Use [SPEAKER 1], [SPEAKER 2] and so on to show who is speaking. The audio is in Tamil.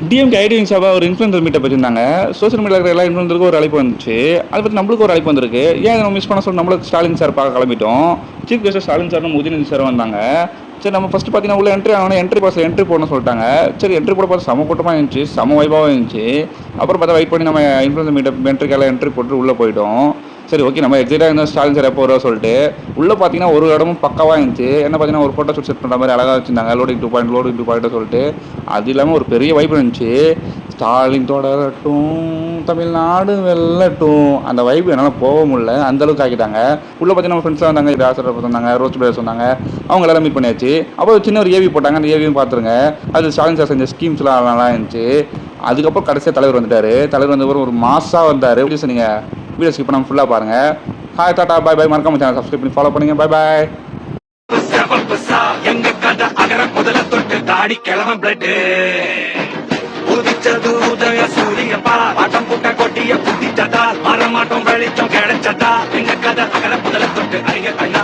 [SPEAKER 1] டிஎம்கே ஐடிவிங் சபா ஒரு இன்ஃப்ளூயன்சர் மீட்டப் வச்சிருந்தாங்க. சோசியல் மீடியாவில் இருக்கிற எல்லா இன்ஃப்ளூயன்சருக்கும் ஒரு அழைப்பு வந்துச்சு. அதை பற்றி நம்மளுக்கு ஒரு அழைப்பு வந்திருக்கு. ஏன் நம்ம மிஸ் பண்ண சொல்லி நம்மளுக்கு ஸ்டாலின் சார் பார்க்க கிளம்பிட்டோம். சீஃப் கெஸ்ட் ஸ்டாலின் சாரும் உதயநிதி சார் வந்தாங்க. சரி நம்ம ஃபஸ்ட்டு பார்த்தீங்கன்னா உள்ள என்ட்ரி ஆகணும், என்ட்ரி பாஸில் என்ட்ரி போடணும்னு சொல்லிட்டாங்க. சரி என்ட்ரி போட பார்த்து செம கூட்டமாக இருந்துச்சு, செம வைபாவாக இருந்துச்சு. அப்புறம் பார்த்தா வெயிட் பண்ணி நம்ம இன்ஃப்ளூயன்சர் மீட்டப் என்ட்ரிக்கெல்லாம் என்ட்ரி போட்டு உள்ளே போயிட்டோம். சரி ஓகே நம்ம எக்ஸைட்டாக இருந்தால் ஸ்டாலின் சார் எப்போ வருவா சொல்லிட்டு உள்ளே பார்த்தீங்கன்னா ஒரு இடமும் பக்கவாக இருந்துச்சு. என்ன பார்த்தீங்கன்னா ஒரு ஃபோட்டோ ஷூட் செட் பண்ணுற மாதிரி அழகாக வச்சுருந்தாங்க. லோடிங் 2 பாயிண்ட் சொல்லிட்டு அது இல்லாமல் ஒரு பெரிய வைப் இருந்துச்சு. ஸ்டாலின் தொடரட்டும் தமிழ்நாடு வெல்லட்டும் அந்த வைப் என்னால் போக முடியல, அந்தளவுக்கு ஆக்கிட்டாங்க. உள்ளே பார்த்தீங்கன்னா நம்ம ஃப்ரெண்ட்ஸ்லாம் வந்தாங்க, ராசர் சொன்னாங்க, ரோஸ்ட் பிளேயர்ஸ் சொன்னாங்க, அவங்க எல்லாம் மீட் பண்ணியாச்சு. அப்போ சின்ன ஒரு ஏவி போட்டாங்க, அந்த ஏவியும் பார்த்துருங்க. அது ஸ்டாலின் சார் செஞ்ச ஸ்கீம்ஸ்லாம் நல்லா இருந்துச்சு. அதுக்கப்புறம் கடைசியாக தலைவர் வந்துட்டார். தலைவர் வந்தவரும் ஒரு மாசாக வந்தார். நீங்கள் வீடியோ ஸ்கிப் பண்ணாமல் ஃபுல்லாக பாருங்கள். ஹாய் டாட்டா பாய் பாய். மறக்காம சேனல் சப்ஸ்கிரைப் பண்ணி ஃபாலோ பண்ணுங்கள். பாய் பாய். எங்க கதை அகர முதல தொட்டு தாடி கிளம்ப பிளட் உதிச்சது உதய சூரியப்பா பட்டம் புட்ட கொட்டிய புத்திச்சதா மரமாட்டம் வெளிச்சம் கிடைச்சதா எங்க கதை அகர முதல தொட்டு அறிய கண்ணா